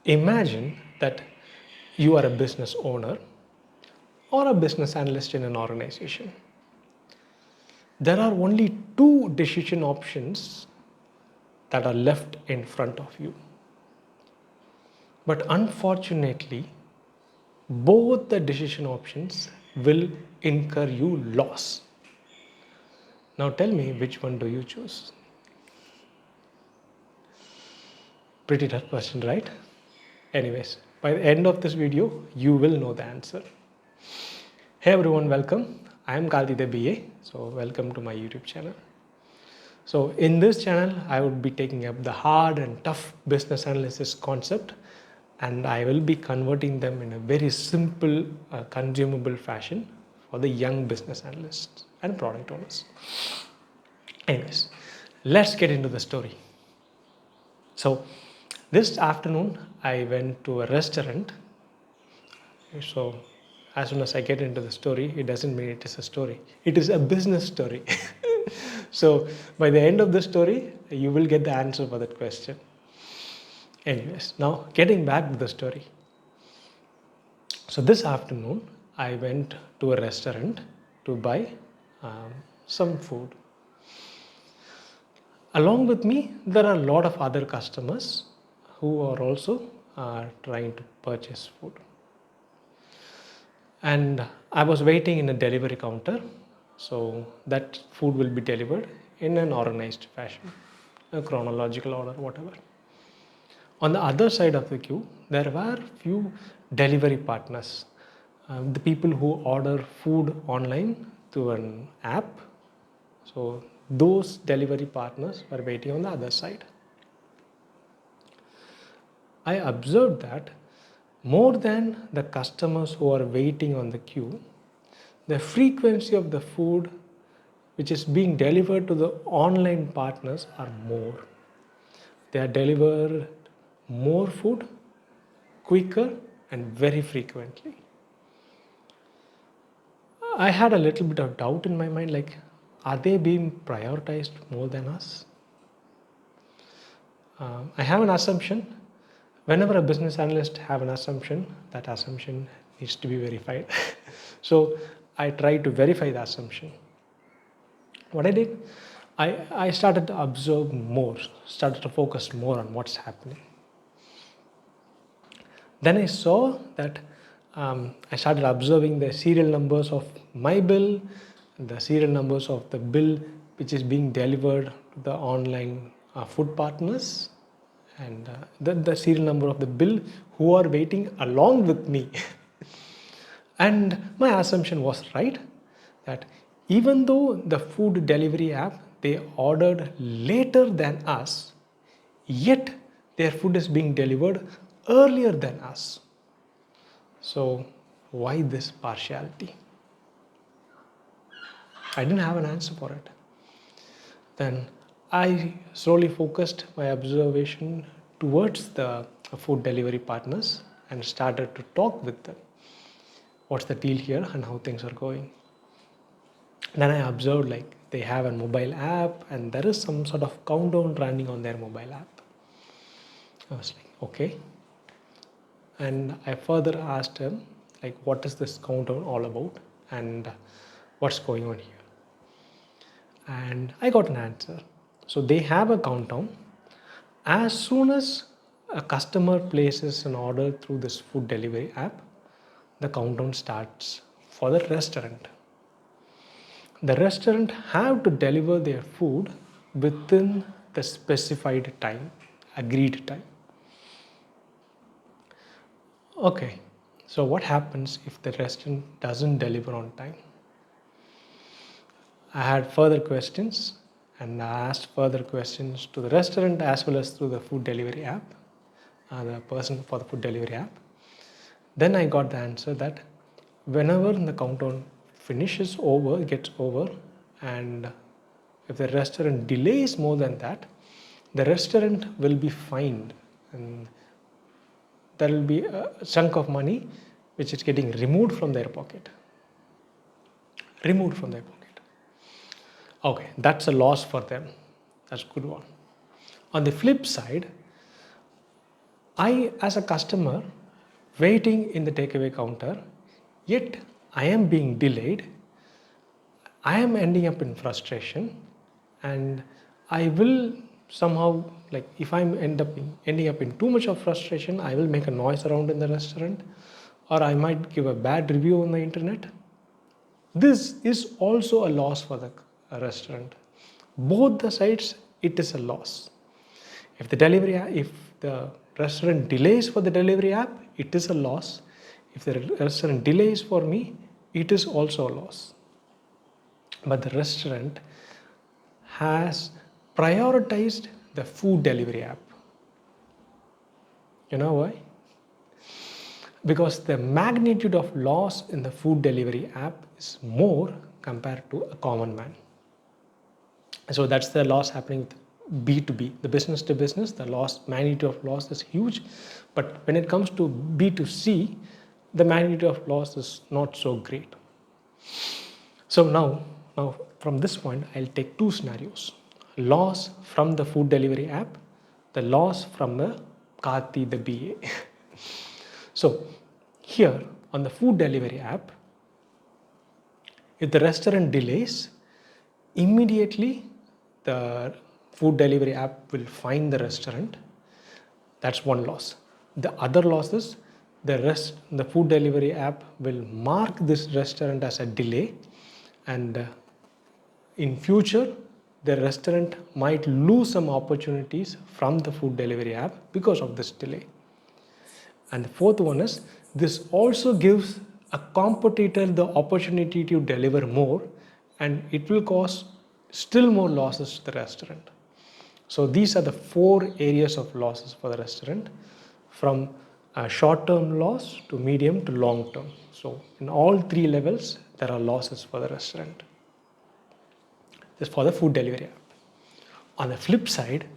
Imagine that you are a business owner or a business analyst in an organization. There are only two decision options that are left in front of you. But unfortunately, both the decision options will incur you loss. Now tell me, which one do you choose? Pretty tough question, right? Anyways, by the end of this video, you will know the answer. Hey everyone, welcome. I am Karthi the BA. So welcome to my YouTube channel. So in this channel, I would be taking up the hard and tough business analysis concept, and I will be converting them in a very simple, consumable fashion for the young business analysts and product owners. Anyways, let's get into the story. So this afternoon, I went to a restaurant. So as soon as I get into the story, it doesn't mean it is a story. It is a business story. So by the end of the story, you will get the answer for that question. Anyways, now getting back to the story. So this afternoon, I went to a restaurant to buy some food. Along with me, there are a lot of other customers who are also trying to purchase food. And I was waiting in a delivery counter, so that food will be delivered in an organized fashion, a chronological order, whatever. On the other side of the queue, there were few delivery partners, the people who order food online through an app. So those delivery partners were waiting on the other side. I observed that more than the customers who are waiting on the queue, the frequency of the food which is being delivered to the online partners are more. They are delivered more food, quicker and very frequently. I had a little bit of doubt in my mind, like, are they being prioritized more than us? I have an assumption. Whenever a business analyst have an assumption, that assumption needs to be verified. So I tried to verify the assumption. What I did, I started to observe more, started to focus more on what's happening. Then I saw that I started observing the serial numbers of my bill, the serial numbers of the bill which is being delivered to the online food partners, and the serial number of the bill who are waiting along with me. And my assumption was right, that even though the food delivery app, they ordered later than us, yet their food is being delivered earlier than us. So why this partiality? I didn't have an answer for it. Then I slowly focused my observation towards the food delivery partners and started to talk with them. What's the deal here and how things are going? Then I observed, like, they have a mobile app and there is some sort of countdown running on their mobile app. I was like, okay. And I further asked him, like, what is this countdown all about and what's going on here? And I got an answer. So they have a countdown. As soon as a customer places an order through this food delivery app, the countdown starts for the restaurant. The restaurant have to deliver their food within the specified time, agreed time. Okay, so what happens if the restaurant doesn't deliver on time? I had further questions and I asked further questions to the restaurant as well as through the food delivery app, the person for the food delivery app. Then I got the answer that whenever the countdown gets over, and if the restaurant delays more than that, the restaurant will be fined, and there will be a chunk of money which is getting removed from their pocket. Okay, that's a loss for them. That's a good one. On the flip side, I, as a customer, waiting in the takeaway counter, yet I am being delayed. I am ending up in frustration, and I will somehow, like, if I'm ending up in too much of frustration, I will make a noise around in the restaurant, or I might give a bad review on the internet. This is also a loss for the restaurant. Both the sides, it is a loss. If the restaurant delays for the delivery app, it is a loss. If the restaurant delays for me, it is also a loss. But the restaurant has prioritized the food delivery app. You know why? Because the magnitude of loss in the food delivery app is more compared to a common man. So that's the loss happening with B2B, the business to business. The magnitude of loss is huge, but when it comes to B2C, the magnitude of loss is not so great. So now from this point, I'll take two scenarios: loss from the food delivery app, the loss from the Karthi, the BA. So here on the food delivery app, if the restaurant delays, immediately the food delivery app will find the restaurant. That's one loss. The other loss is the food delivery app will mark this restaurant as a delay, and in future the restaurant might lose some opportunities from the food delivery app because of this delay. And the fourth one is, this also gives a competitor the opportunity to deliver more, and it will cause still more losses to the restaurant. So these are the four areas of losses for the restaurant, from short-term loss to medium to long-term. So in all three levels, there are losses for the restaurant. This is for the food delivery app. On the flip side,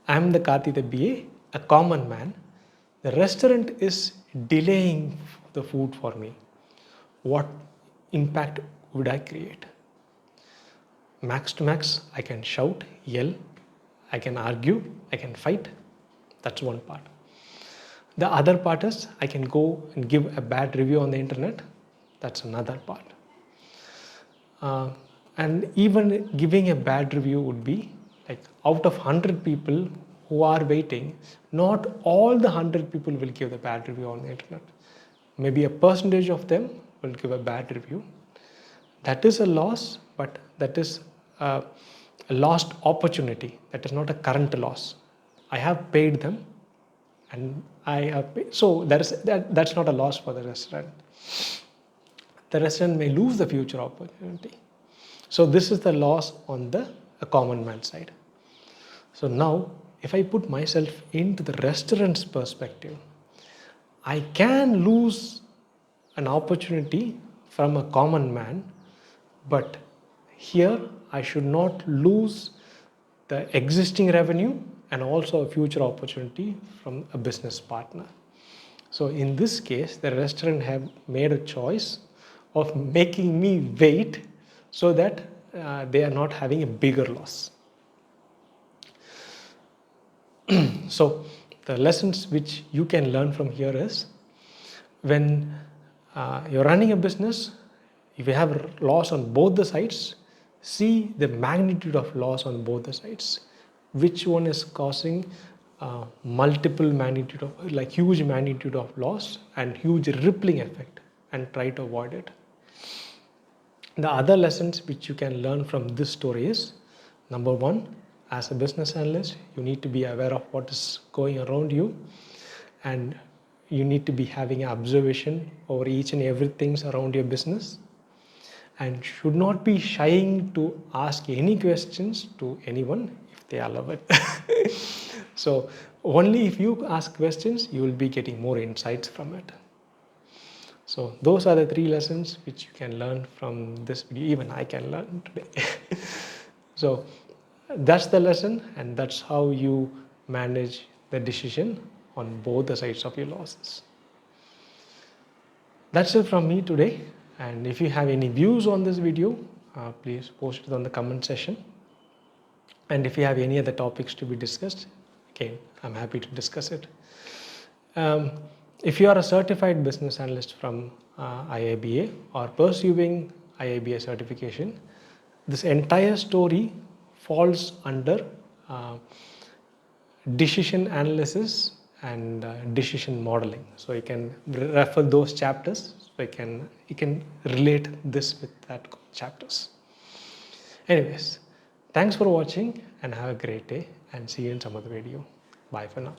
I am the Karthi the BA, a common man. The restaurant is delaying the food for me. What impact would I create? Max to max, I can shout, yell, I can argue, I can fight. That's one part. The other part is I can go and give a bad review on the internet. That's another part. And even giving a bad review would be like, out of 100 people who are waiting, not all the 100 people will give the bad review on the internet. Maybe a percentage of them will give a bad review. That is a loss, but that is a lost opportunity. That is not a current loss. I have paid them, and I have paid. So that's not a loss for the restaurant. The restaurant may lose the future opportunity. So this is the loss on the common man side. So now, if I put myself into the restaurant's perspective, I can lose an opportunity from a common man, but here I should not lose the existing revenue and also a future opportunity from a business partner. So in this case, the restaurant have made a choice of making me wait so that they are not having a bigger loss. So the lessons which you can learn from here is, when you're running a business, if you have loss on both the sides, see the magnitude of loss on both the sides. Which one is causing multiple magnitude of, like huge magnitude of loss and huge rippling effect, and try to avoid it. The other lessons which you can learn from this story is, number one, as a business analyst, you need to be aware of what is going around you, and you need to be having an observation over each and everything around your business, and should not be shying to ask any questions to anyone if they allow it. So only if you ask questions, you will be getting more insights from it. So those are the three lessons which you can learn from this video. Even I can learn today. So that's the lesson, and that's how you manage the decision on both the sides of your losses. That's it from me today. And if you have any views on this video, please post it on the comment section. And if you have any other topics to be discussed, again, I'm happy to discuss it. If you are a certified business analyst from IIBA or pursuing IIBA certification, this entire story falls under uh, decision analysis and decision modeling. So you can refer those chapters. So you can relate this with that chapters. Anyways, thanks for watching and have a great day, and see you in some other video. Bye for now.